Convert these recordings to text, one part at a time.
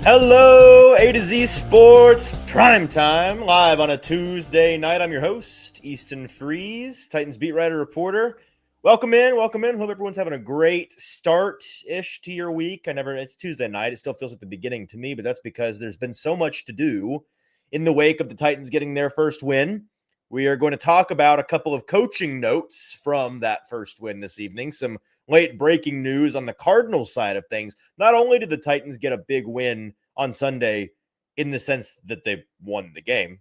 Hello, A to Z Sports Primetime, live on a Tuesday night. I'm your host, Easton Freeze, Titans beat writer reporter. Welcome in. Hope everyone's having a great start-ish to your week. It's Tuesday night. It still feels like the beginning to me, but that's because there's been so much to do in the wake of the Titans getting their first win. We are going to talk about a couple of coaching notes from that first win this evening, some late breaking news on the Cardinals side of things. Not only did the Titans get a big win on Sunday in the sense that they won the game,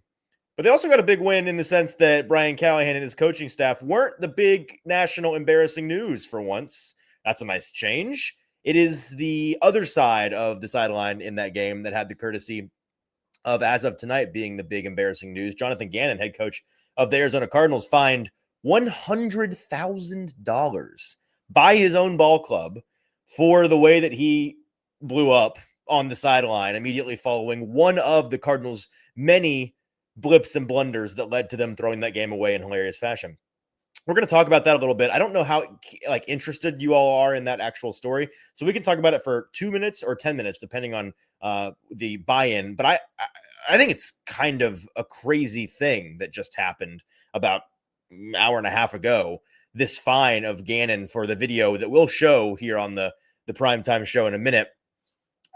but they also got a big win in the sense that Brian Callahan and his coaching staff weren't the big national embarrassing news for once. That's a nice change. It is the other side of the sideline in that game that had the courtesy of, as of tonight, being the big embarrassing news. Jonathan Gannon, head coach of the Arizona Cardinals, fined $100,000 by his own ball club for the way that he blew up on the sideline immediately following one of the Cardinals' many blips and blunders that led to them throwing that game away in hilarious fashion. We're going to talk about that a little bit. I don't know how interested you all are in that actual story, so we can talk about it for 2 minutes or 10 minutes, depending on the buy-in. But I think it's kind of a crazy thing that just happened about an hour and a half ago. This fine of Gannon for the video that we'll show here on the primetime show in a minute.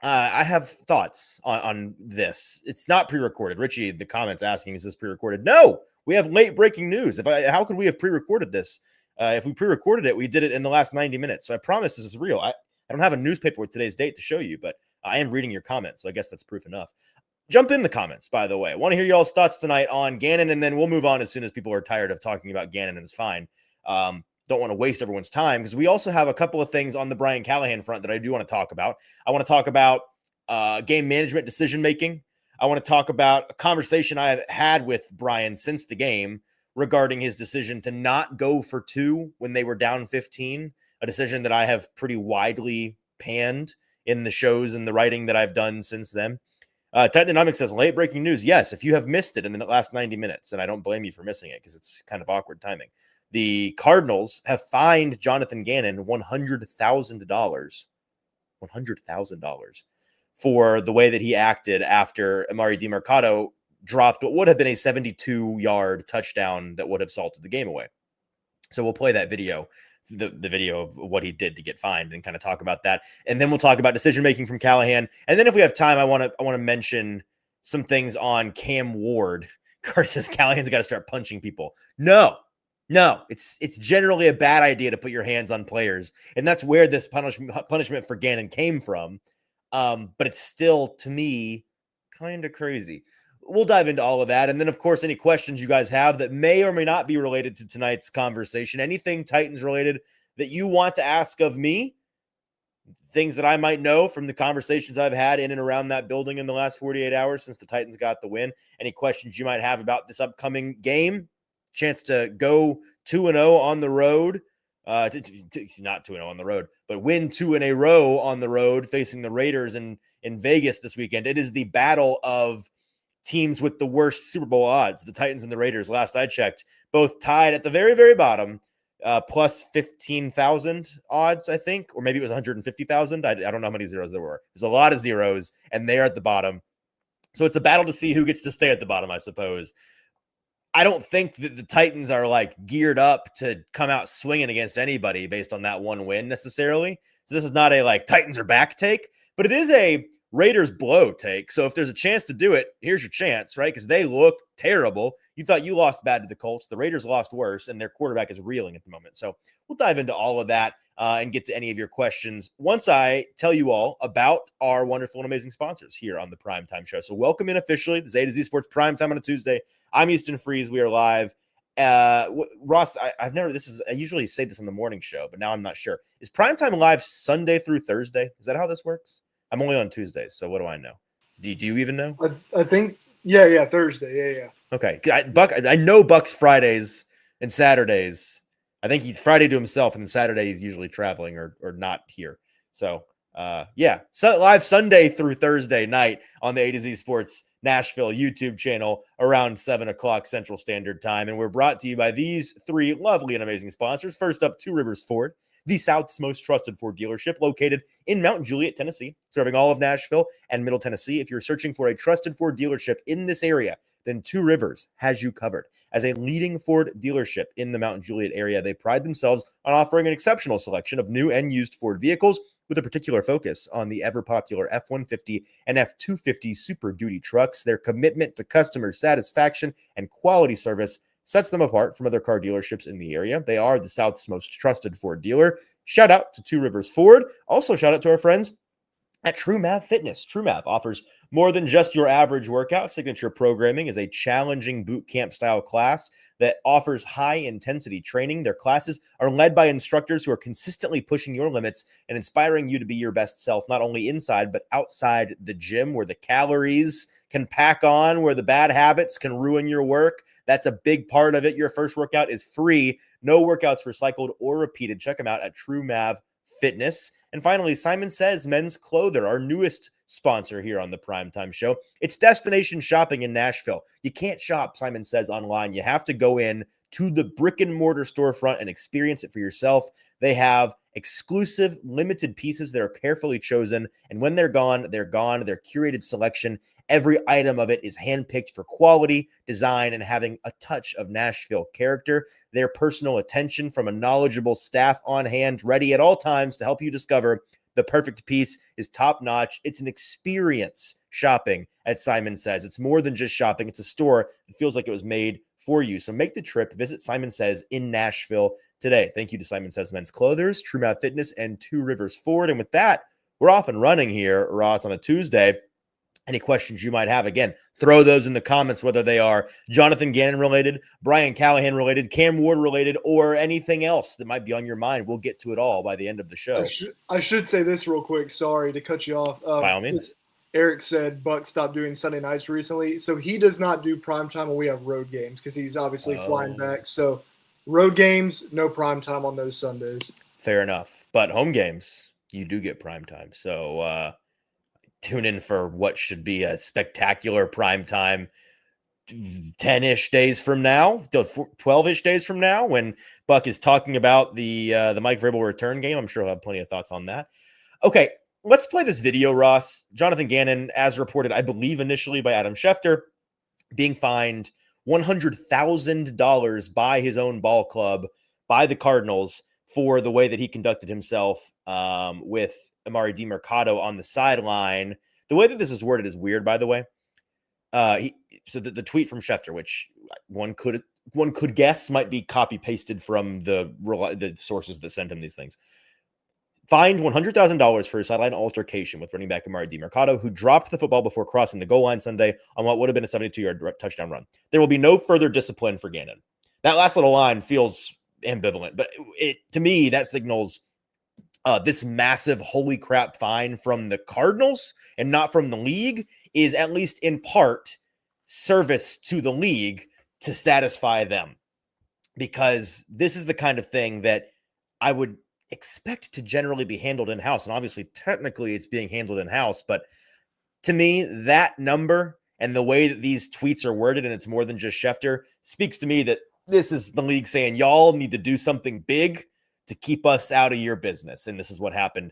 I have thoughts on this. It's not pre-recorded. Richie, the comments asking, is this pre-recorded? No, we have late breaking news. How could we have pre-recorded this? If we pre-recorded it, we did it in the last 90 minutes. So I promise this is real. I don't have a newspaper with today's date to show you, but I am reading your comments. So I guess that's proof enough. Jump in the comments, by the way. I want to hear y'all's thoughts tonight on Gannon, and then we'll move on as soon as people are tired of talking about Gannon, and it's fine. Don't want to waste everyone's time because we also have a couple of things on the Brian Callahan front that I do want to talk about. I want to talk about game management decision-making. I want to talk about a conversation I have had with Brian since the game regarding his decision to not go for two when they were down 15, a decision that I have pretty widely panned in the shows and the writing that I've done since then. Technonomics says, late breaking news. Yes, if you have missed it in the last 90 minutes, and I don't blame you for missing it because it's kind of awkward timing. The Cardinals have fined Jonathan Gannon $100,000 for the way that he acted after Amari DiMercato dropped what would have been a 72-yard touchdown that would have salted the game away. So we'll play that video, the video of what he did to get fined, and kind of talk about that. And then we'll talk about decision-making from Callahan. And then if we have time, I want to mention some things on Cam Ward. Kurt says Callahan's got to start punching people. No, it's generally a bad idea to put your hands on players. And that's where this punishment for Gannon came from. But it's still, to me, kind of crazy. We'll dive into all of that. And then, of course, any questions you guys have that may or may not be related to tonight's conversation, anything Titans related that you want to ask of me, things that I might know from the conversations I've had in and around that building in the last 48 hours since the Titans got the win, any questions you might have about this upcoming game, chance to go 2-0 on the road. Not 2-0 on the road, but win 2 in a row on the road facing the Raiders in Vegas this weekend. It is the battle of teams with the worst Super Bowl odds. The Titans and the Raiders, last I checked, both tied at the very, very bottom, plus 15,000 odds, I think, or maybe it was 150,000. I don't know how many zeros there were. There's a lot of zeros, and they're at the bottom. So it's a battle to see who gets to stay at the bottom, I suppose. I don't think that the Titans are geared up to come out swinging against anybody based on that one win necessarily. So this is not a Titans are back take, but it is a Raiders blow take. So if there's a chance to do it, here's your chance, right? Because they look terrible. You thought you lost bad to the Colts. The Raiders lost worse, and their quarterback is reeling at the moment. So we'll dive into all of that and get to any of your questions once I tell you all about our wonderful and amazing sponsors here on the Primetime Show. So welcome in officially. This is A to Z Sports Primetime on a Tuesday. I'm Easton Freeze. We are live. Ross, I usually say this on the morning show, but now I'm not sure. Is Primetime live Sunday through Thursday? Is that how this works? I'm only on Tuesdays, so what do I know? Do you even know? I think, yeah, Thursday, yeah. Okay, I know Buck's Fridays and Saturdays. I think he's Friday to himself, and then Saturday he's usually traveling or not here. So Yeah, so live Sunday through Thursday night on the A to Z Sports Nashville YouTube channel around 7 o'clock Central Standard Time. And we're brought to you by these three lovely and amazing sponsors. First up, Two Rivers Ford, the South's most trusted Ford dealership, located in Mount Juliet, Tennessee, serving all of Nashville and Middle Tennessee. If you're searching for a trusted Ford dealership in this area, then Two Rivers has you covered. As a leading Ford dealership in the Mount Juliet area, they pride themselves on offering an exceptional selection of new and used Ford vehicles, with a particular focus on the ever-popular F-150 and F-250 Super Duty trucks. Their commitment to customer satisfaction and quality service sets them apart from other car dealerships in the area. They are the South's most trusted Ford dealer. Shout out to Two Rivers Ford. Also, shout out to our friends at TrueMav Fitness. TrueMav offers more than just your average workout. Signature programming is a challenging boot camp style class that offers high intensity training. Their classes are led by instructors who are consistently pushing your limits and inspiring you to be your best self, not only inside, but outside the gym, where the calories can pack on, where the bad habits can ruin your work. That's a big part of it. Your first workout is free. No workouts recycled or repeated. Check them out at TrueMav Fitness. And finally, Simon Says Men's Clother, our newest sponsor here on the Primetime Show. It's destination shopping in Nashville. You can't shop Simon Says online. You have to go in to the brick and mortar storefront and experience it for yourself. They have exclusive, limited pieces that are carefully chosen. And when they're gone, they're gone. Their curated selection, every item of it is handpicked for quality, design, and having a touch of Nashville character. Their personal attention from a knowledgeable staff on hand, ready at all times to help you discover the perfect piece, is top-notch. It's an experience shopping at Simon Says. It's more than just shopping. It's a store that feels like it was made for you. So make the trip. Visit Simon Says in Nashville today. Thank you to Simon Says Men's Clothers, TrueMav Fitness, and Two Rivers Ford. And with that, we're off and running here, Ross, on a Tuesday. Any questions you might have, again, throw those in the comments, whether they are Jonathan Gannon related, Brian Callahan related, Cam Ward related, or anything else that might be on your mind. We'll get to it all by the end of the show. I should say this real quick. Sorry to cut you off. By all means. Eric said Buck stopped doing Sunday nights recently. So he does not do primetime when we have road games because he's obviously flying back. So road games, no primetime on those Sundays. Fair enough. But home games, you do get primetime. So, tune in for what should be a spectacular primetime 10-ish days from now, 12-ish days from now, when Buck is talking about the Mike Vrabel return game. I'm sure he'll have plenty of thoughts on that. Okay, let's play this video, Ross. Jonathan Gannon, as reported, I believe initially by Adam Schefter, being fined $100,000 by his own ball club, by the Cardinals, for the way that he conducted himself with Amari DiMercato on the sideline. The way that this is worded is weird, by the way. So the tweet from Schefter, which one could guess might be copy pasted from the sources that sent him these things. Fined $100,000 for a sideline altercation with running back Amari DiMercato, who dropped the football before crossing the goal line Sunday on what would have been a 72-yard touchdown run. There will be no further discipline for Gannon. That last little line feels ambivalent, but to me, that signals this massive holy crap fine from the Cardinals and not from the league is at least in part service to the league to satisfy them, because this is the kind of thing that I would expect to generally be handled in-house. And obviously, technically it's being handled in-house, but to me, that number and the way that these tweets are worded, and it's more than just Schefter, speaks to me that this is the league saying, y'all need to do something big to keep us out of your business. And this is what happened.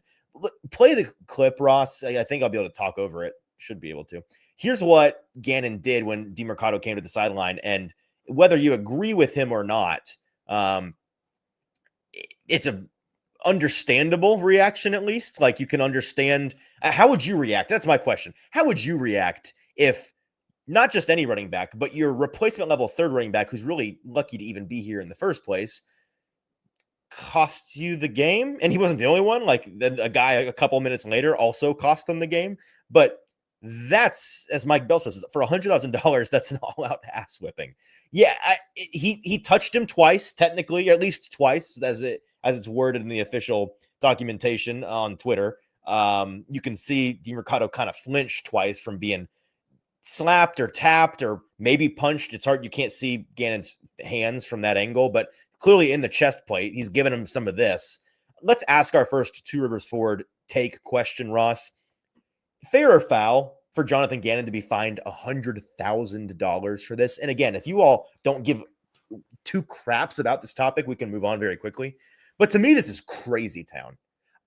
Play the clip, Ross. I think I'll be able to talk over it. Should be able to. Here's what Gannon did when DiMercato came to the sideline. And whether you agree with him or not, it's a understandable reaction, at least. Like, you can understand. How would you react? That's my question. How would you react if not just any running back, but your replacement level third running back, who's really lucky to even be here in the first place, costs you the game? And he wasn't the only one. Like, then a guy a couple minutes later also cost them the game. But that's, as Mike Bell says, for $100,000, that's an all-out ass whipping. Yeah, he touched him twice, technically, at least twice, as it's worded in the official documentation on Twitter. You can see DiMercato kind of flinch twice from being slapped or tapped or maybe punched. It's hard. You can't see Gannon's hands from that angle, but clearly in the chest plate, he's given him some of this. Let's ask our first Two Rivers Ford take question, Ross. Fair or foul for Jonathan Gannon to be fined $100,000 for this? And again, if you all don't give two craps about this topic, we can move on very quickly. But to me, this is crazy town.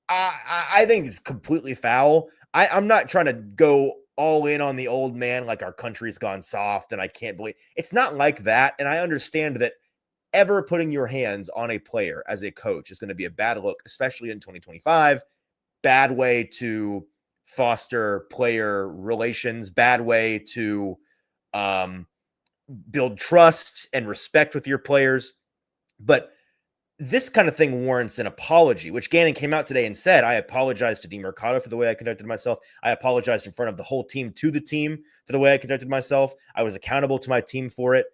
I think it's completely foul. I'm not trying to go all in on the old man like our country's gone soft and I can't believe it's not like that. And I understand that ever putting your hands on a player as a coach is going to be a bad look, especially in 2025. Bad way to foster player relations, bad way to build trust and respect with your players. But this kind of thing warrants an apology, which Gannon came out today and said, I apologize to DeMercado for the way I conducted myself. I apologized in front of the whole team to the team for the way I conducted myself. I was accountable to my team for it.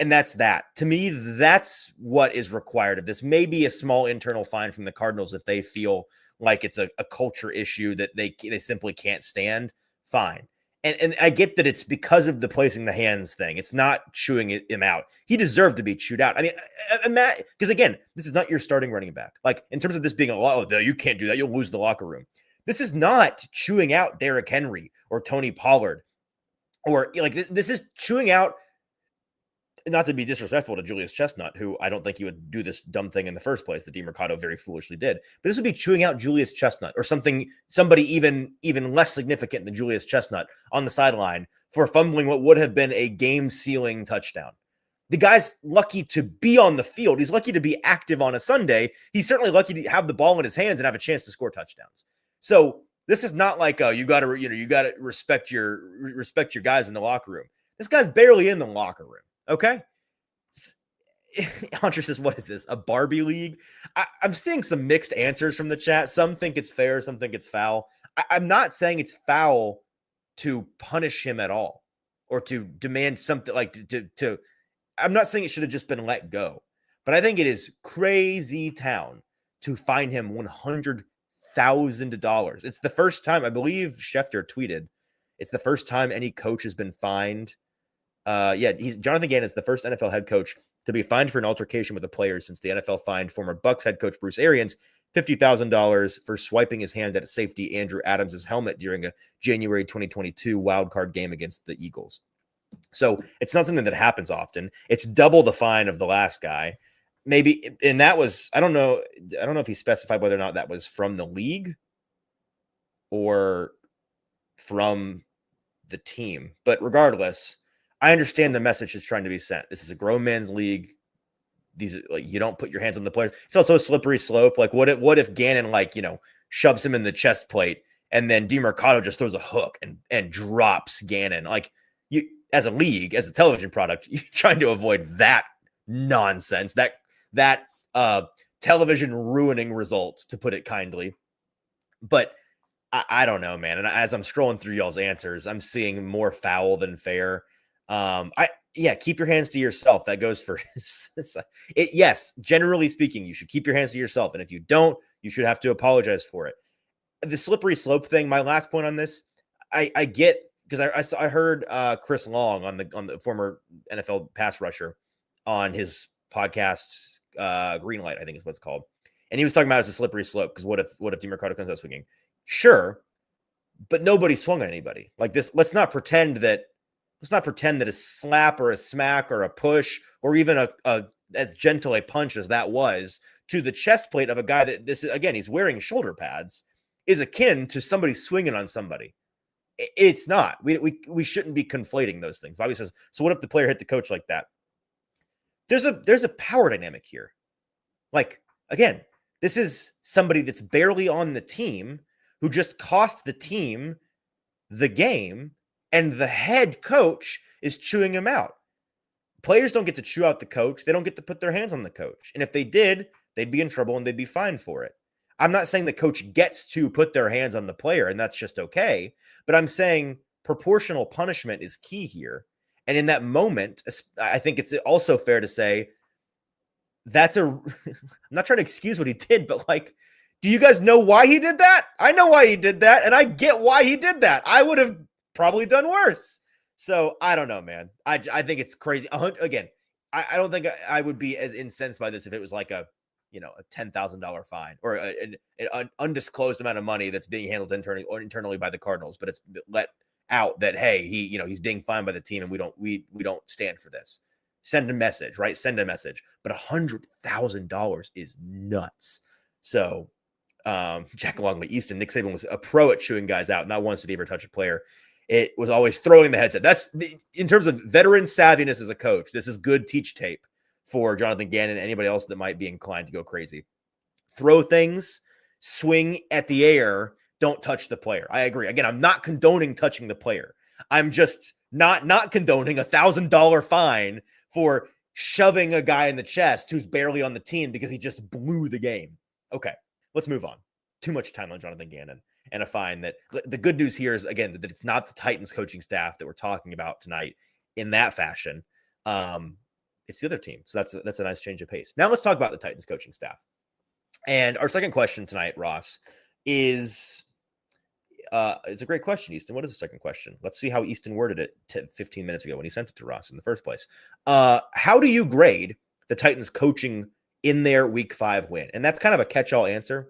And that's that. To me, that's what is required of this. Maybe a small internal fine from the Cardinals if they feel like it's a culture issue that they simply can't stand. Fine. And I get that it's because of the placing the hands thing. It's not chewing him out. He deserved to be chewed out. I mean, Matt, because again, this is not your starting running back. Like in terms of this being you can't do that. You'll lose the locker room. This is not chewing out Derrick Henry or Tony Pollard, or like this is chewing out. Not to be disrespectful to Julius Chestnut, who I don't think he would do this dumb thing in the first place that DeMercado very foolishly did. But this would be chewing out Julius Chestnut or somebody even less significant than Julius Chestnut on the sideline for fumbling what would have been a game-sealing touchdown. The guy's lucky to be on the field. He's lucky to be active on a Sunday. He's certainly lucky to have the ball in his hands and have a chance to score touchdowns. So this is not like you got to respect your guys in the locker room. This guy's barely in the locker room. Okay. Hunter says, what is this? A Barbie league? I'm seeing some mixed answers from the chat. Some think it's fair. Some think it's foul. I'm not saying it's foul to punish him at all or to demand something like to I'm not saying it should have just been let go, but I think it is crazy town to fine him $100,000. It's the first time, I believe Schefter tweeted, it's the first time any coach has been fined. Jonathan Gannon is the first NFL head coach to be fined for an altercation with a player since the NFL fined former Bucs head coach Bruce Arians $50,000 for swiping his hand at safety Andrew Adams' helmet during a January 2022 wildcard game against the Eagles. So it's not something that happens often. It's double the fine of the last guy. Maybe, and that was, I don't know if he specified whether or not that was from the league or from the team, but regardless, I understand the message is trying to be sent. This is a grown man's league. These you don't put your hands on the players. It's also a slippery slope. Like what if Gannon shoves him in the chest plate and then DeMercado just throws a hook and drops Gannon? Like you as a league, as a television product, you're trying to avoid that nonsense, that television ruining results, to put it kindly. But I don't know, man. And as I'm scrolling through y'all's answers, I'm seeing more foul than fair. Keep your hands to yourself. That goes for it. Yes, generally speaking, you should keep your hands to yourself. And if you don't, you should have to apologize for it. The slippery slope thing, my last point on this, I get, because I heard Chris Long on the former NFL pass rusher on his podcast, Greenlight, I think is what it's called. And he was talking about it as a slippery slope. Because what if DeMercado comes out swinging? Sure. But nobody swung on anybody like this. Let's not pretend that a slap or a smack or a push or even a as gentle a punch as that was to the chest plate of a guy that he's wearing shoulder pads, is akin to somebody swinging on somebody. It's not. We shouldn't be conflating those things. Bobby says, so what if the player hit the coach like that? There's a power dynamic here. Like, again, this is somebody that's barely on the team who just cost the team the game, and the head coach is chewing him out. Players don't get to chew out the coach. They don't get to put their hands on the coach. And if they did, they'd be in trouble and they'd be fined for it. I'm not saying the coach gets to put their hands on the player and that's just okay, but I'm saying proportional punishment is key here. And in that moment, I think it's also fair to say I'm not trying to excuse what he did, but do you guys know why he did that? I know why he did that, and I get why he did that. I would have probably done worse. So I don't know, man. I think it's crazy. Again, I don't think I would be as incensed by this if it was like a a $10,000 fine or an undisclosed amount of money that's being handled internally by the Cardinals, but it's let out that, hey, he's being fined by the team and we don't stand for this. Send a message, right? Send a message. But $100,000 is nuts. So Jack Longley, Easton, Nick Saban was a pro at chewing guys out. Not once did he ever touch a player. It was always throwing the headset. That's in terms of veteran savviness as a coach. This is good teach tape for Jonathan Gannon and anybody else that might be inclined to go crazy. Throw things, swing at the air, don't touch the player. I agree. Again, I'm not condoning touching the player. I'm just not condoning $1,000 fine for shoving a guy in the chest who's barely on the team because he just blew the game. Okay, let's move on. Too much time on Jonathan Gannon and a fine. That the good news here is, again, that it's not the Titans coaching staff that we're talking about tonight in that fashion. It's the other team. So that's a nice change of pace. Now let's talk about the Titans coaching staff. And our second question tonight, Ross, is it's a great question, Easton. What is the second question? Let's see how Easton worded it 15 minutes ago when he sent it to Ross in the first place. How do you grade the Titans coaching in their Week 5 win? And that's kind of a catch-all answer.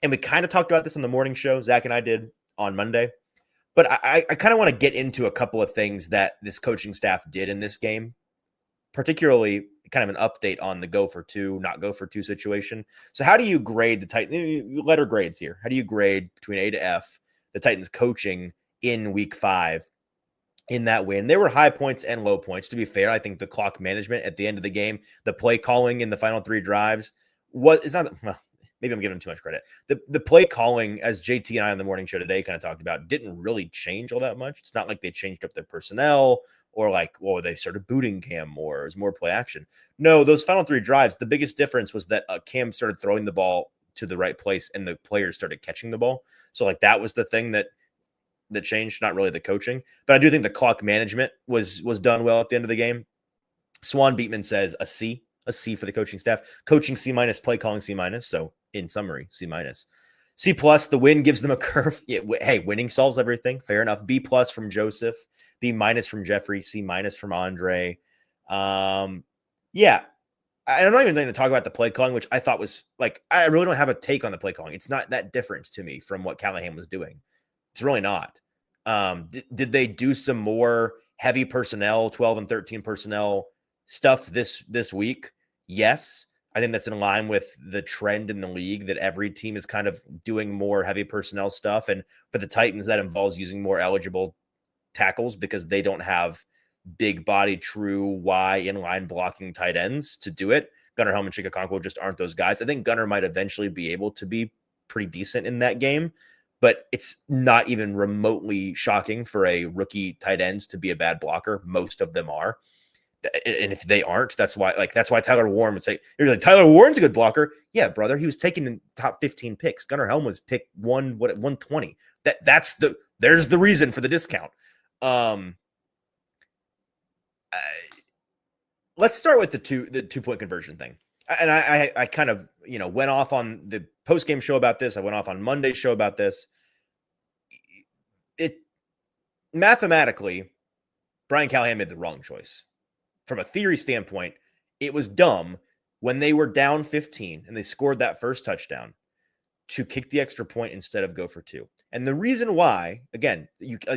And we kind of talked about this on the morning show. Zach and I did on Monday. But I kind of want to get into a couple of things that this coaching staff did in this game, particularly kind of an update on the go for two, not go for two situation. So how do you grade the Titans? Letter grades here. How do you grade between A to F the Titans coaching in Week 5 in that win? There were high points and low points. To be fair, I think the clock management at the end of the game, the play calling in the final 3 drives, it's not, well, maybe I'm giving too much credit. The play calling, as JT and I on the morning show today kind of talked about, didn't really change all that much. It's not like they changed up their personnel or like, well, they started booting Cam more. It was more play action. No, those final 3 drives, the biggest difference was that Cam started throwing the ball to the right place and the players started catching the ball. So like that was the thing that changed, not really the coaching. But I do think the clock management was done well at the end of the game. Swan Beatman says a C for the coaching staff. Coaching C-, play calling C-. So in summary, C-. C+, the win gives them a curve. Hey, winning solves everything. Fair enough. B+ from Joseph. B- from Jeffrey. C- from Andre. Yeah. I'm not even going to talk about the play calling, which I thought was like, I really don't have a take on the play calling. It's not that different to me from what Callahan was doing. It's really not. Did they do some more heavy personnel, 12 and 13 personnel stuff this week? Yes. I think that's in line with the trend in the league that every team is kind of doing more heavy personnel stuff. And for the Titans, that involves using more eligible tackles because they don't have big body, true Y inline blocking tight ends to do it. Gunnar Helm and Chika Okonkwo just aren't those guys. I think Gunnar might eventually be able to be pretty decent in that game, but it's not even remotely shocking for a rookie tight end to be a bad blocker. Most of them are. And if they aren't, that's why Tyler Warren would say, you're like, Tyler Warren's a good blocker. Yeah, brother. He was taken in top 15 picks. Gunnar Helm was picked 120. There's the reason for the discount. Let's start with the 2-point conversion thing. And I kind of, went off on the post-game show about this. I went off on Monday's show about this. It mathematically, Brian Callahan made the wrong choice. From a theory standpoint, it was dumb when they were down 15 and they scored that first touchdown to kick the extra point instead of go for 2. And the reason why, again,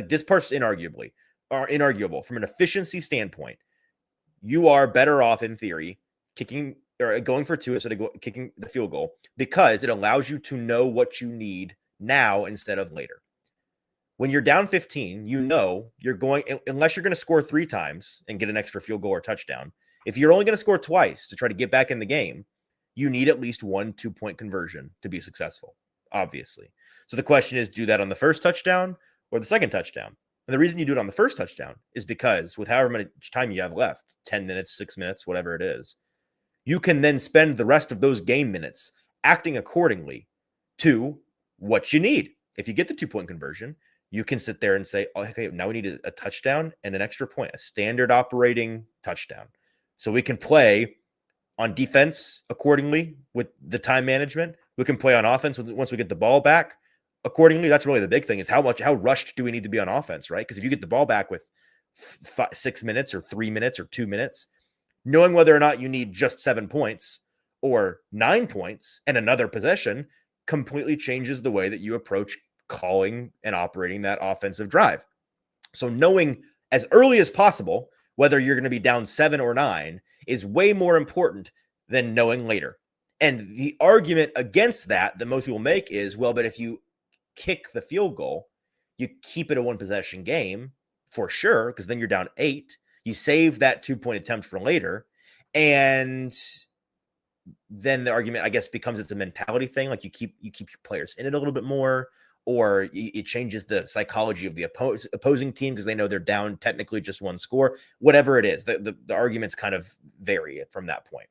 this part's inarguable from an efficiency standpoint. You are better off in theory kicking or going for 2 instead of kicking the field goal because it allows you to know what you need now instead of later. When you're down 15, you're going, unless you're going to score 3 times and get an extra field goal or touchdown. If you're only going to score twice to try to get back in the game, you need at least 1 2-point conversion to be successful, obviously. So the question is, do that on the first touchdown or the second touchdown? And the reason you do it on the first touchdown is because with however much time you have left, 10 minutes, 6 minutes, whatever it is, you can then spend the rest of those game minutes acting accordingly to what you need. If you get the 2-point conversion, you can sit there and say, oh, okay, now we need a touchdown and an extra point, a standard operating touchdown. So we can play on defense accordingly with the time management. We can play on offense once we get the ball back accordingly. That's really the big thing is how rushed do we need to be on offense, right? Because if you get the ball back with 6 minutes or 3 minutes or 2 minutes, knowing whether or not you need just 7 points or 9 points and another possession completely changes the way that you approach calling and operating that offensive drive. So knowing as early as possible whether you're going to be down 7 or 9 is way more important than knowing later. And the argument against that most people make is, well, but if you kick the field goal, you keep it a one possession game for sure, because then you're down 8. You save that 2-point attempt for later. And then the argument, I guess, becomes it's a mentality thing. Like you keep your players in it a little bit more, or it changes the psychology of the opposing team because they know they're down technically just one score. Whatever it is, the arguments kind of vary from that point.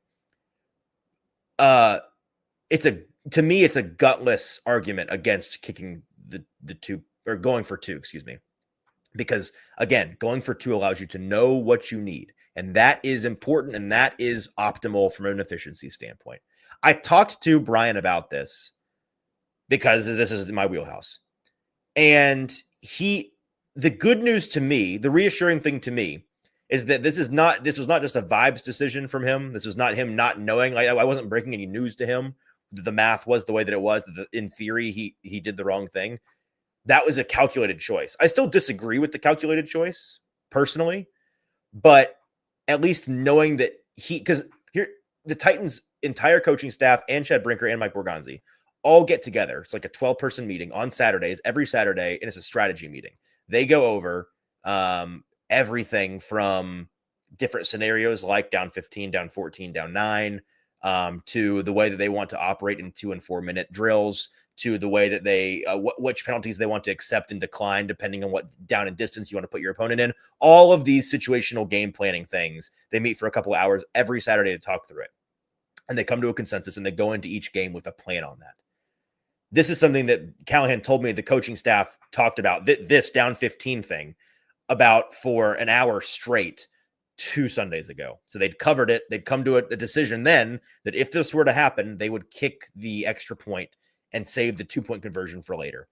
To me, it's a gutless argument against kicking the 2 or going for 2, excuse me. Because again, going for 2 allows you to know what you need. And that is important, and that is optimal from an efficiency standpoint. I talked to Brian about this because this is my wheelhouse. And the good news to me, the reassuring thing to me, is that this was not just a vibes decision from him. This was not him not knowing. I wasn't breaking any news to him. The math was the way that it was. In theory, he did the wrong thing. That was a calculated choice. I still disagree with the calculated choice personally, but at least knowing that because here the Titans' entire coaching staff and Chad Brinker and Mike Borgonzi all get together. It's like a 12-person meeting on Saturdays, every Saturday, and it's a strategy meeting. They go over everything from different scenarios like down 15, down 14, down 9, to the way that they want to operate in 2 and 4 minute drills, to the way that they which penalties they want to accept and decline depending on what down and distance you want to put your opponent in. All of these situational game planning things, they meet for a couple of hours every Saturday to talk through it. And they come to a consensus and they go into each game with a plan on that. This is something that Callahan told me the coaching staff talked about, this down 15 thing, about for an hour straight 2 Sundays ago. So they'd covered it. They'd come to a decision then that if this were to happen, they would kick the extra point and save the 2-point conversion for later.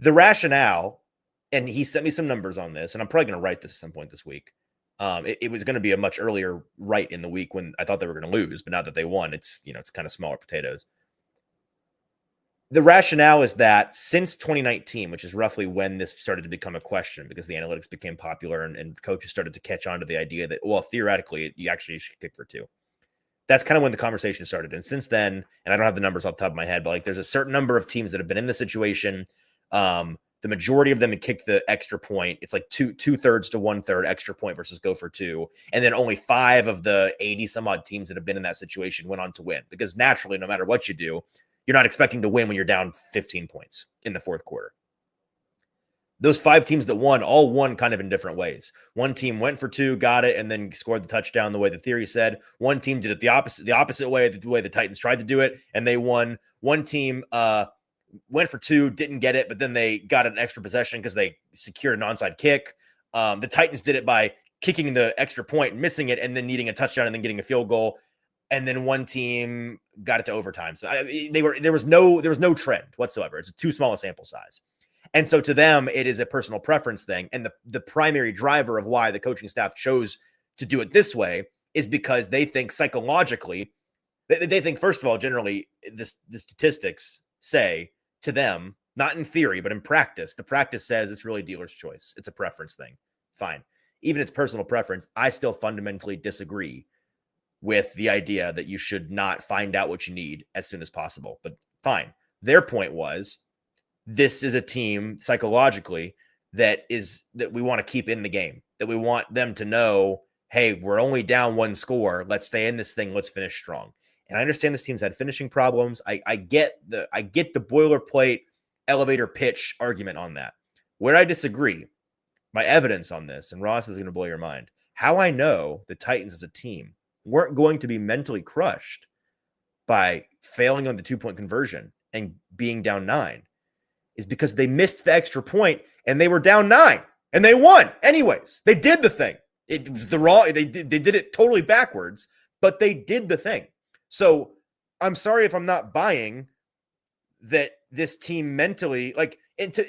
The rationale, and he sent me some numbers on this, and I'm probably going to write this at some point this week. It was going to be a much earlier write in the week when I thought they were going to lose, but now that they won, it's kind of smaller potatoes. The rationale is that since 2019, which is roughly when this started to become a question because the analytics became popular and coaches started to catch on to the idea that, well, theoretically, you actually should kick for 2. That's kind of when the conversation started. And since then, and I don't have the numbers off the top of my head, but like there's a certain number of teams that have been in this situation. The majority of them had kicked the extra point. It's like 2/3 to 1/3 extra point versus go for 2. And then only 5 of the 80 some odd teams that have been in that situation went on to win, because naturally, no matter what you do, you're not expecting to win when you're down 15 points in the fourth quarter. Those 5 teams that won all won kind of in different ways. One team went for 2, got it, and then scored the touchdown the way the theory said. One team did it the opposite way, the way the Titans tried to do it, and they won. One team went for 2, didn't get it, but then they got an extra possession because they secured an onside kick. The Titans did it by kicking the extra point, missing it, and then needing a touchdown and then getting a field goal. And then one team got it to overtime. So there was no trend whatsoever. It's too small a sample size. And so to them, it is a personal preference thing. And the primary driver of why the coaching staff chose to do it this way is because they think psychologically, they think, first of all, generally, the statistics say to them, not in theory, but in practice, the practice says it's really dealer's choice. It's a preference thing. Fine. Even it's personal preference, I still fundamentally disagree with the idea that you should not find out what you need as soon as possible. But fine. Their point was, this is a team psychologically that we want to keep in the game, that we want them to know, hey, we're only down 1 score. Let's stay in this thing. Let's finish strong. And I understand this team's had finishing problems. I get the boilerplate elevator pitch argument on that. Where I disagree, my evidence on this, and Ross is going to blow your mind, how I know the Titans as a team weren't going to be mentally crushed by failing on the 2-point conversion and being down 9 is because they missed the extra point and they were down 9 and they won anyways. They did the thing. It was they did it totally backwards, but they did the thing. So I'm sorry if I'm not buying that this team mentally, like, and to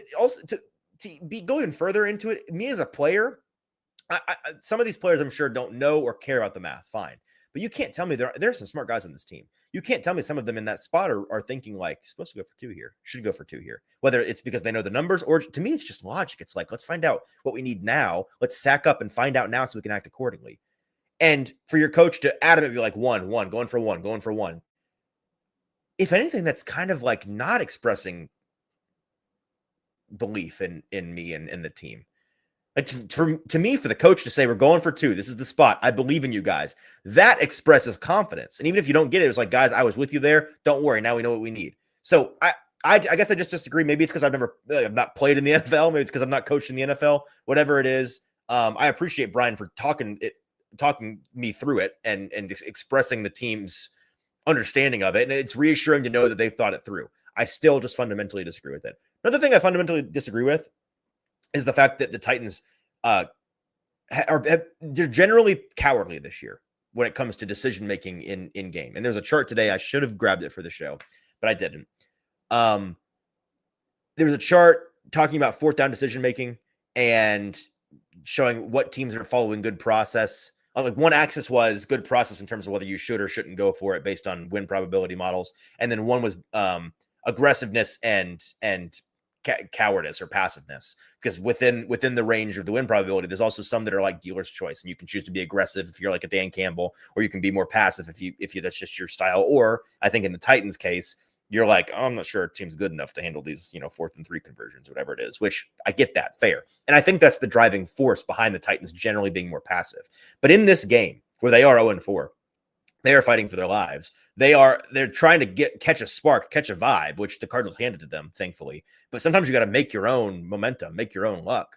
be going further into it, me as a player, some of these players I'm sure don't know or care about the math. Fine. But you can't tell me there's some smart guys on this team. You can't tell me some of them in that spot are thinking like, supposed to go for 2 here, should go for 2 here. Whether it's because they know the numbers, or to me, it's just logic. It's like, let's find out what we need now. Let's sack up and find out now so we can act accordingly. And for your coach to adamantly be like, one, going for one. If anything, that's kind of like not expressing belief in me and in the team. It's to me, for the coach to say, we're going for 2, this is the spot, I believe in you guys, that expresses confidence. And even if you don't get it, it's like, guys, I was with you there, don't worry, now we know what we need. So I guess I just disagree. Maybe it's because I've not played in the NFL. Maybe it's because I'm not coached in the NFL. Whatever it is, I appreciate Brian for talking me through it and expressing the team's understanding of it. And it's reassuring to know that they've thought it through. I still just fundamentally disagree with it. Another thing I fundamentally disagree with is the fact that the Titans they're generally cowardly this year when it comes to decision making in game. And there's a chart today. I should have grabbed it for the show, but I didn't. There was a chart talking about 4th down decision making and showing what teams are following good process. Like, one axis was good process in terms of whether you should or shouldn't go for it based on win probability models, and then one was aggressiveness and cowardice or passiveness, because within the range of the win probability, there's also some that are like dealer's choice, and you can choose to be aggressive if you're like a Dan Campbell, or you can be more passive if you that's just your style. Or I think in the Titans case, you're like, oh, I'm not sure our team's good enough to handle these 4th and 3 conversions, whatever it is, which I get that, fair. And I think that's the driving force behind the Titans generally being more passive. But in this game where they are 0-4, they are fighting for their lives. They're trying to catch a spark, catch a vibe, which the Cardinals handed to them, thankfully. But sometimes you got to make your own momentum, make your own luck.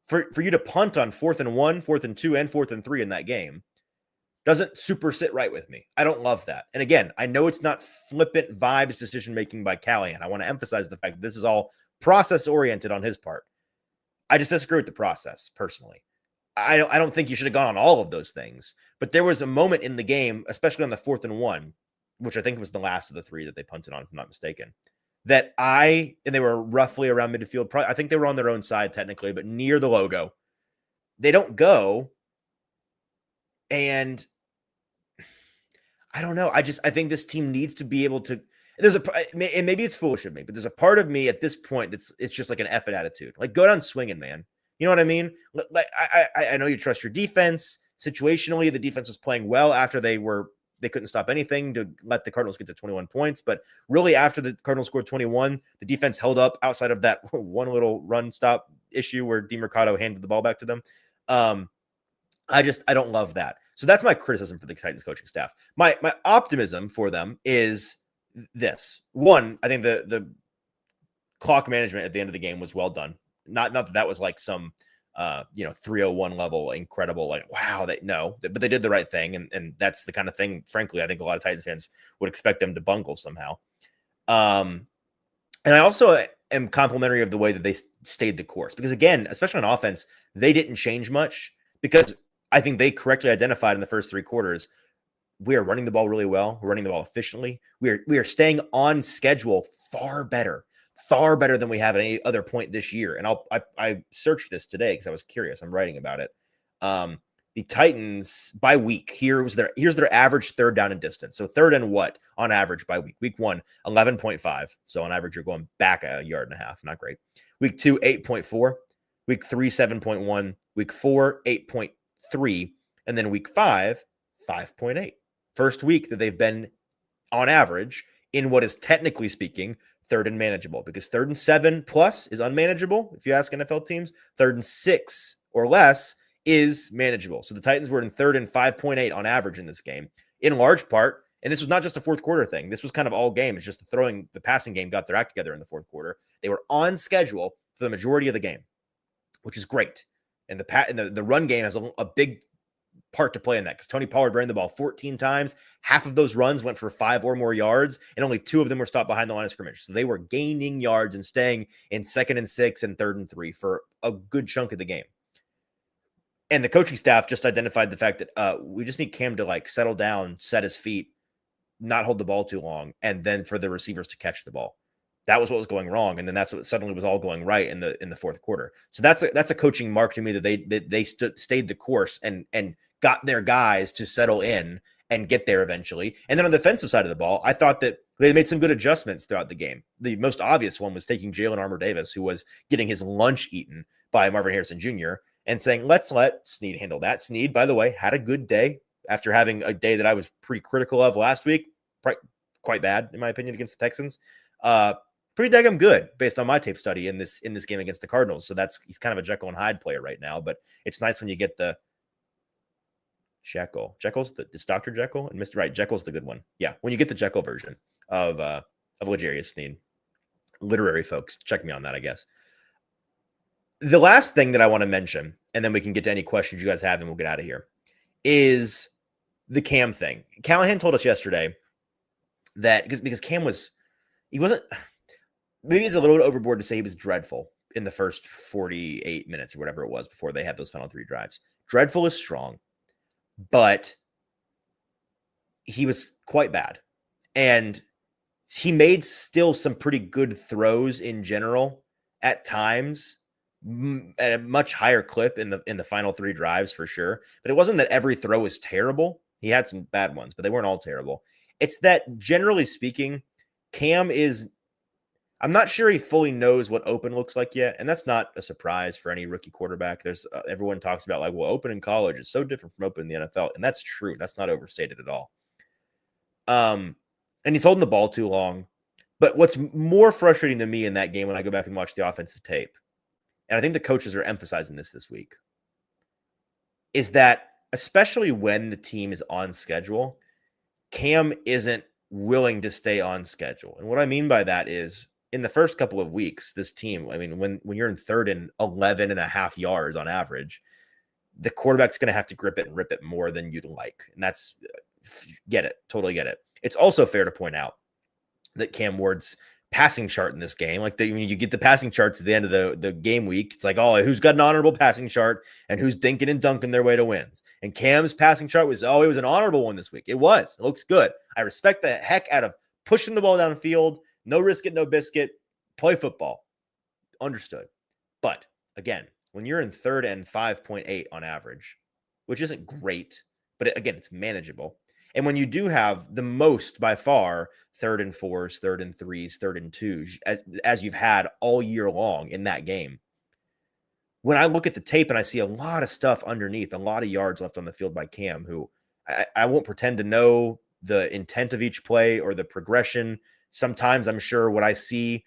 For you to punt on 4th and 1, 4th and 2, and 4th and 3 in that game doesn't super sit right with me. I don't love that. And again, I know it's not flippant vibes decision-making by Callahan. I want to emphasize the fact that this is all process-oriented on his part. I just disagree with the process, personally. I don't think you should have gone on all of those things. But there was a moment in the game, especially on the 4th and 1, which I think was the last of the 3 that they punted on, if I'm not mistaken, and they were roughly around midfield. I think they were on their own side technically, but near the logo. They don't go. And I don't know. I think this team needs to be able to. And maybe it's foolish of me, but there's a part of me at this point it's just like an effort attitude. Like, go down swinging, man. You know what I mean? Like, I know you trust your defense. Situationally, the defense was playing well after they couldn't stop anything to let the Cardinals get to 21 points. But really, after the Cardinals scored 21, the defense held up outside of that one little run stop issue where DeMercado handed the ball back to them. I don't love that. So that's my criticism for the Titans coaching staff. My optimism for them is this. One, I think the clock management at the end of the game was well done. Not that was like some 301 level incredible, like, wow, but they did the right thing, and that's the kind of thing, frankly, I think a lot of Titans fans would expect them to bungle somehow. And I also am complimentary of the way that they stayed the course, because again, especially on offense, they didn't change much, because I think they correctly identified in the first 3 quarters, we are running the ball really well. We're running the ball efficiently. We are staying on schedule far better than we have at any other point this year. And I searched this today because I was curious. I'm writing about it. The Titans by week, here's their average 3rd down and distance. So 3rd and what on average by week? Week 1, 11.5. So on average, you're going back a yard and a half. Not great. Week 2, 8.4. Week 3, 7.1. Week 4, 8.3. And then week 5, 5.8. First week that they've been on average in what is technically speaking 3rd and manageable, because 3rd and 7 plus is unmanageable. If you ask NFL teams, 3rd and 6 or less is manageable. So the Titans were in 3rd and 5.8 on average in this game, in large part. And this was not just a 4th quarter thing. This was kind of all game. It's just the passing game got their act together in the 4th quarter. They were on schedule for the majority of the game, which is great. And the run game has a big part to play in that, because Tony Pollard ran the ball 14 times. Half of those runs went for 5 or more yards, and only 2 of them were stopped behind the line of scrimmage. So they were gaining yards and staying in 2nd and 6 and 3rd and 3 for a good chunk of the game. And the coaching staff just identified the fact that we just need Cam to like settle down, set his feet, not hold the ball too long, and then for the receivers to catch the ball. That was what was going wrong, and then that's what suddenly was all going right in the 4th quarter. So that's a coaching mark to me, that they stayed the course and got their guys to settle in and get there eventually. And then on the defensive side of the ball, I thought that they made some good adjustments throughout the game. The most obvious one was taking Jalen Armour-Davis, who was getting his lunch eaten by Marvin Harrison Jr., and saying, let's let Snead handle that. Snead, by the way, had a good day after having a day that I was pretty critical of last week. Quite bad, in my opinion, against the Texans. Pretty daggum good based on my tape study in this game against the Cardinals. So he's kind of a Jekyll and Hyde player right now, but it's nice when you get the Jekyll. It's Dr. Jekyll and Mr. Right. Jekyll's the good one. Yeah. When you get the Jekyll version of L'Jarius Sneed. Literary folks, check me on that, I guess. The last thing that I want to mention, and then we can get to any questions you guys have and we'll get out of here, is the Cam thing. Callahan told us yesterday that because Cam wasn't, maybe it's a little bit overboard to say he was dreadful in the first 48 minutes or whatever it was before they had those final 3 drives. Dreadful is strong, but he was quite bad. And he made still some pretty good throws in general at times at a much higher clip in the final 3 drives for sure. But it wasn't that every throw was terrible. He had some bad ones, but they weren't all terrible. It's that generally speaking, Cam I'm not sure he fully knows what open looks like yet. And that's not a surprise for any rookie quarterback. There's everyone talks about like, well, open in college is so different from open in the NFL. And that's true. That's not overstated at all. And he's holding the ball too long. But what's more frustrating to me in that game when I go back and watch the offensive tape, and I think the coaches are emphasizing this week, is that especially when the team is on schedule, Cam isn't willing to stay on schedule. And what I mean by that is in the first couple of weeks, this team, I mean, when you're in 3rd and 11 and a half yards on average, the quarterback's going to have to grip it and rip it more than you'd like. And that's, totally get it. It's also fair to point out that Cam Ward's passing chart in this game, like when you get the passing charts at the end of the game week, it's like, oh, who's got an honorable passing chart and who's dinking and dunking their way to wins. And Cam's passing chart was, it was an honorable one this week. It looks good. I respect the heck out of pushing the ball downfield. No risk it, no biscuit. Play football. Understood. But again, when you're in 3rd and 5.8 on average, which isn't great, but again, it's manageable. And when you do have the most by far 3rd and 4s, 3rd and 3s, 3rd and 2s, as you've had all year long in that game, when I look at the tape and I see a lot of stuff underneath, a lot of yards left on the field by Cam, who I won't pretend to know the intent of each play or the progression. Sometimes I'm sure what I see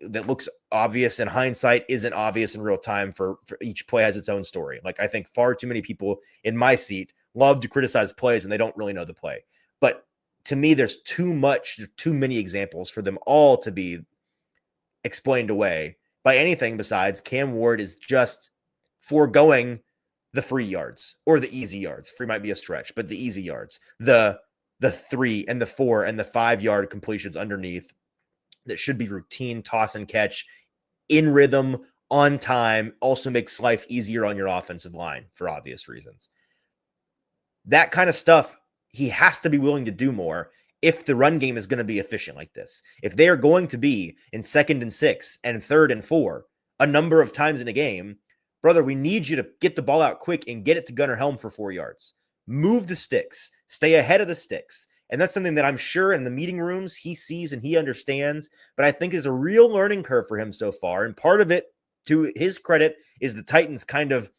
that looks obvious in hindsight isn't obvious in real time for each play has its own story. Like I think far too many people in my seat love to criticize plays and they don't really know the play. But to me, there's too many examples for them all to be explained away by anything besides Cam Ward is just foregoing the free yards or the easy yards. Free might be a stretch, but the easy yards, the 3 and the 4 and the 5 yard completions underneath that should be routine toss and catch in rhythm on time also makes life easier on your offensive line for obvious reasons. That kind of stuff, he has to be willing to do more if the run game is going to be efficient like this. If they are going to be in 2nd and 6 and 3rd and 4 a number of times in a game, brother, we need you to get the ball out quick and get it to Gunnar Helm for 4 yards. Move the sticks. Stay ahead of the sticks. And that's something that I'm sure in the meeting rooms he sees and he understands, but I think is a real learning curve for him so far. And part of it, to his credit, is the Titans kind of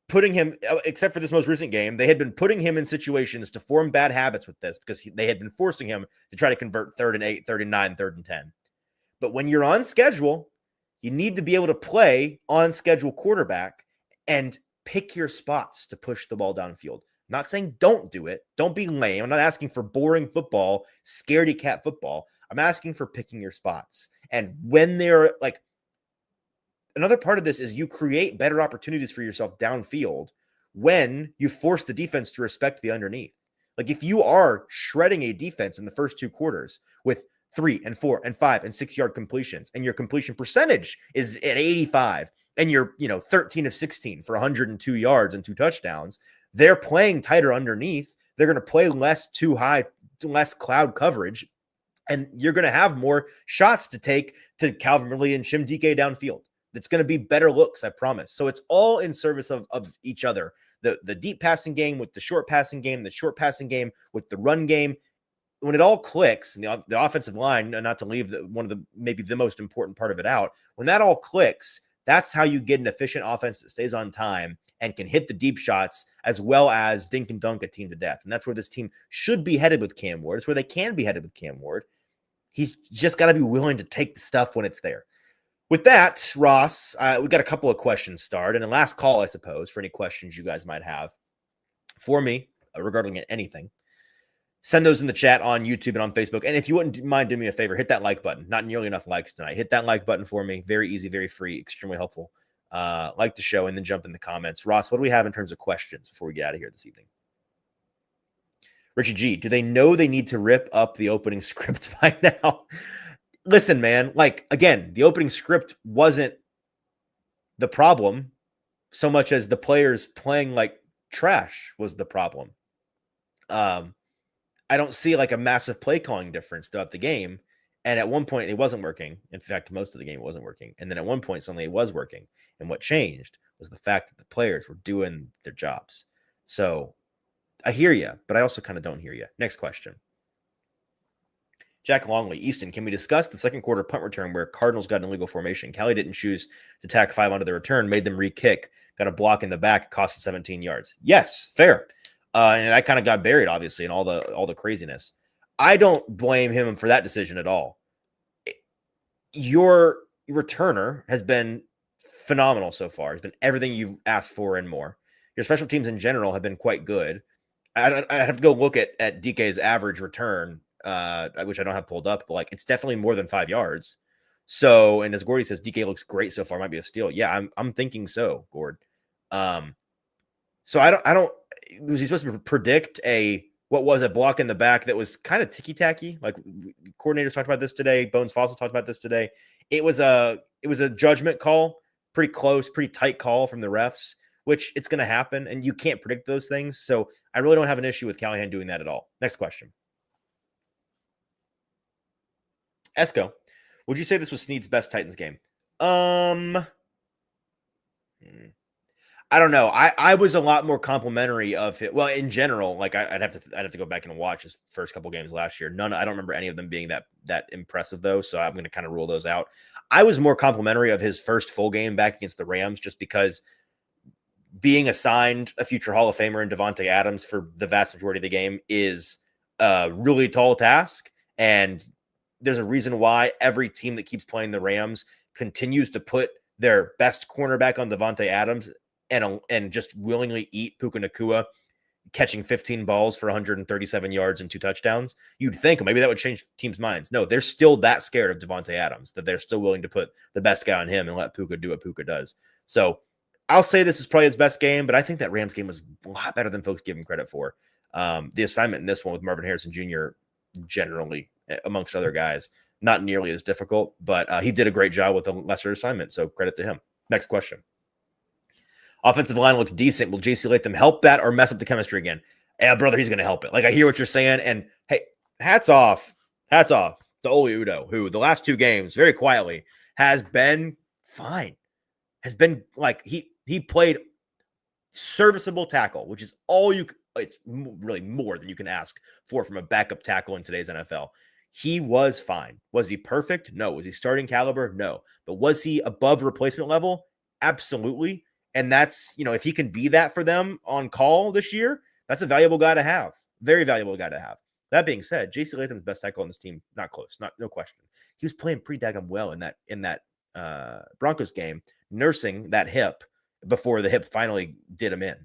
putting him, except for this most recent game, they had been putting him in situations to form bad habits with this because they had been forcing him to try to convert 3rd and 8, 3rd and 9, 3rd and 10. But when you're on schedule, you need to be able to play on schedule quarterback and pick your spots to push the ball downfield. I'm not saying don't do it. Don't be lame. I'm not asking for boring football, scaredy cat football. I'm asking for picking your spots. And when they're like, another part of this is you create better opportunities for yourself downfield when you force the defense to respect the underneath. Like if you are shredding a defense in the first 2 quarters with 3 and 4 and 5 and 6 yard completions, and your completion percentage is at 85, and you're 13 of 16 for 102 yards and 2 touchdowns, they're playing tighter underneath. They're going to play less too high, less cloud coverage, and you're going to have more shots to take to Calvin Ridley and Shim DK downfield. It's going to be better looks, I promise. So it's all in service of each other. the deep passing game with the short passing game, the short passing game with the run game. When it all clicks, and the offensive line, not to leave one of the maybe the most important part of it out, when that all clicks, that's how you get an efficient offense that stays on time and can hit the deep shots as well as dink and dunk a team to death. And that's where this team should be headed with Cam Ward. It's where they can be headed with Cam Ward. He's just got to be willing to take the stuff when it's there. With that, Ross, we got a couple of questions starred, and a last call, I suppose, for any questions you guys might have for me regarding anything. Send those in the chat on YouTube and on Facebook. And if you wouldn't mind doing me a favor, hit that like button. Not nearly enough likes tonight. Hit that like button for me. Very easy, very free, extremely helpful. Like the show and then jump in the comments. Ross, what do we have in terms of questions before we get out of here this evening? Richie G, do they know they need to rip up the opening script by now? Listen, man, like, again, the opening script wasn't the problem so much as the players playing like trash was the problem. I don't see like a massive play calling difference throughout the game. And at one point it wasn't working. In fact, most of the game it wasn't working. And then at one point suddenly it was working. And what changed was the fact that the players were doing their jobs. So I hear you, but I also kind of don't hear you. Next question. Jack Longley, Easton, can we discuss the second quarter punt return where Cardinals got an illegal formation? Callie didn't choose to tack 5 onto the return, made them re-kick, got a block in the back, cost 17 yards. Yes, fair. And that kind of got buried, obviously, in all the craziness. I don't blame him for that decision at all. Your returner has been phenomenal so far. It's been everything you've asked for and more. Your special teams in general have been quite good. I have to go look at DK's average return, which I don't have pulled up, but like it's definitely more than 5 yards. So, and as Gordy says, DK looks great so far. Might be a steal. Yeah, I'm thinking so, Gord. So I don't. Was he supposed to predict what was a block in the back that was kind of ticky-tacky? Like coordinators talked about this today. Bones Fossil talked about this today. It was a judgment call, pretty close, pretty tight call from the refs, which it's going to happen, and you can't predict those things. So I really don't have an issue with Callahan doing that at all. Next question. Esco, would you say this was Snead's best Titans game? I don't know. I was a lot more complimentary of it. Well, in general, like I'd have to go back and watch his first couple games last year. I don't remember any of them being that impressive though. So I'm going to kind of rule those out. I was more complimentary of his first full game back against the Rams, just because being assigned a future Hall of Famer in Davante Adams for the vast majority of the game is a really tall task. And there's a reason why every team that keeps playing the Rams continues to put their best cornerback on Davante Adams and just willingly eat Puka Nacua, catching 15 balls for 137 yards and 2 touchdowns. You'd think maybe that would change teams' minds. No, they're still that scared of Davante Adams that they're still willing to put the best guy on him and let Puka do what Puka does. So I'll say this is probably his best game, but I think that Rams game was a lot better than folks give him credit for. The assignment in this one with Marvin Harrison Jr. generally, amongst other guys, not nearly as difficult, but he did a great job with a lesser assignment, so credit to him. Next question. Offensive line looks decent. Will JC Latham help that or mess up the chemistry again? Yeah, brother, he's going to help it. Like, I hear what you're saying, and hey, hats off to Oli Udoh, who the last 2 games, very quietly, has been fine. Has been like, he played serviceable tackle, which is all it's really more than you can ask for from a backup tackle in today's NFL. He was fine. Was he perfect? No. Was he starting caliber? No. But was he above replacement level? Absolutely. And that's, if he can be that for them on call this year, that's a valuable guy to have. Very valuable guy to have. That being said, JC Latham's best tackle on this team, not close, no question. He was playing pretty daggum well in that Broncos game, nursing that hip before the hip finally did him in.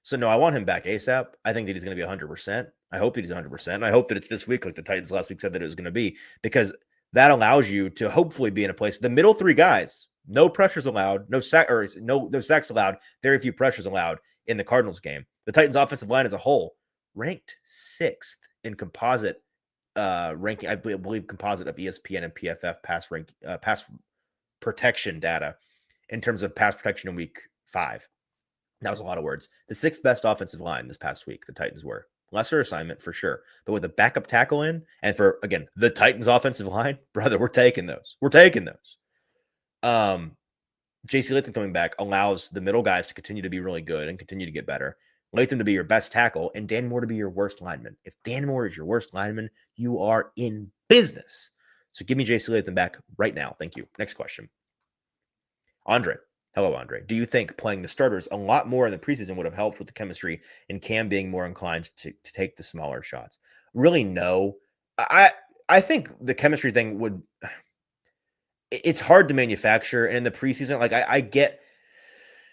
So no, I want him back ASAP. I think that he's going to be 100%. I hope that he's 100%. I hope that it's this week, like the Titans last week said that it was going to be, because that allows you to hopefully be in a place. The middle 3 guys, no pressures allowed, no sacks allowed, very few pressures allowed in the Cardinals game. The Titans offensive line as a whole ranked 6th in composite ranking, I believe composite of ESPN and PFF pass protection data in terms of pass protection in week 5. That was a lot of words. The 6th best offensive line this past week, the Titans were. Lesser assignment for sure. But with a backup tackle in, and for, again, the Titans offensive line, brother, we're taking those. JC Latham coming back allows the middle guys to continue to be really good and continue to get better. Latham to be your best tackle and Dan Moore to be your worst lineman. If Dan Moore is your worst lineman, you are in business. So give me JC Latham back right now. Thank you. Next question. Andre. Hello, Andre. Do you think playing the starters a lot more in the preseason would have helped with the chemistry and Cam being more inclined to take the smaller shots? Really, no. I think the chemistry thing would. It's hard to manufacture, and in the preseason, like I get.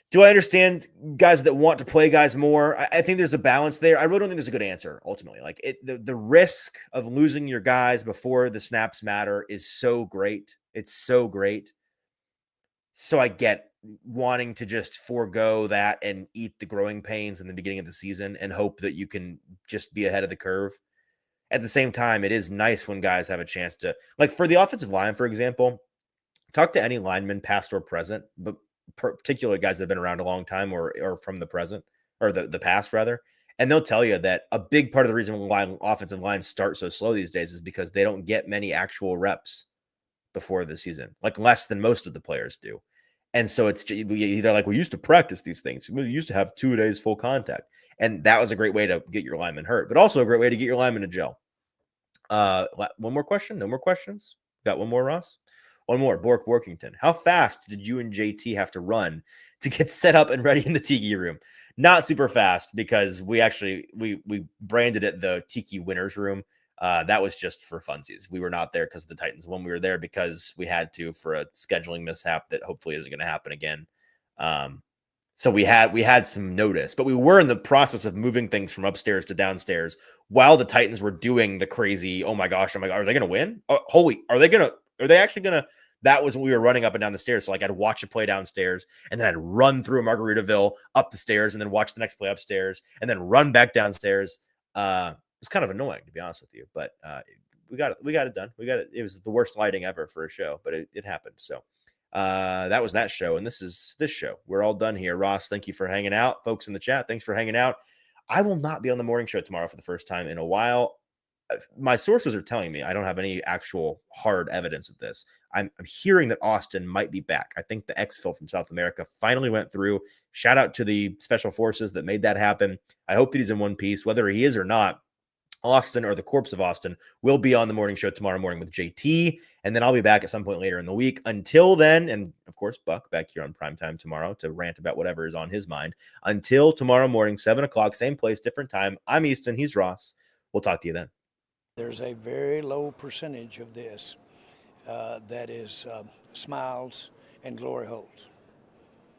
Do I understand guys that want to play guys more? I think there's a balance there. I really don't think there's a good answer ultimately. Like the risk of losing your guys before the snaps matter is so great. It's so great. So I get wanting to just forego that and eat the growing pains in the beginning of the season and hope that you can just be ahead of the curve. At the same time, it is nice when guys have a chance to, like for the offensive line, for example, talk to any lineman, past or present, but particularly guys that have been around a long time or from the present or the past rather. And they'll tell you that a big part of the reason why offensive lines start so slow these days is because they don't get many actual reps before the season, like less than most of the players do. And so it's either like we used to practice these things. We used to have 2 days full contact. And that was a great way to get your lineman hurt, but also a great way to get your lineman to gel. One more question. No more questions. Got one more, Ross? One more, Bork Workington. How fast did you and JT have to run to get set up and ready in the Tiki room? Not super fast because we branded it the Tiki Winners Room. That was just for funsies. We were not there because of the Titans won. We were there because we had to for a scheduling mishap that hopefully isn't going to happen again. So we had some notice, but we were in the process of moving things from upstairs to downstairs while the Titans were doing the crazy, oh my gosh, are they going to win? Oh, are they actually going to? That was when we were running up and down the stairs. So like I'd watch a play downstairs and then I'd run through Margaritaville up the stairs and then watch the next play upstairs and then run back downstairs. It's kind of annoying to be honest with you, but we got it done. It was the worst lighting ever for a show, but it happened. So that was that show. And this is this show. We're all done here. Ross, thank you for hanging out. Folks in the chat, thanks for hanging out. I will not be on the morning show tomorrow for the first time in a while. My sources are telling me, I don't have any actual hard evidence of this. I'm hearing that Austin might be back. I think the exfil from South America finally went through. Shout out to the special forces that made that happen. I hope that he's in one piece. Whether he is or not, Austin or the corpse of Austin will be on the morning show tomorrow morning with JT. And then I'll be back at some point later in the week. Until then, and of course, Buck back here on Primetime tomorrow to rant about whatever is on his mind. Until tomorrow morning, 7 o'clock, same place, different time. I'm Easton. He's Ross. We'll talk to you then. There's a very low percentage of this that is smiles and glory holes.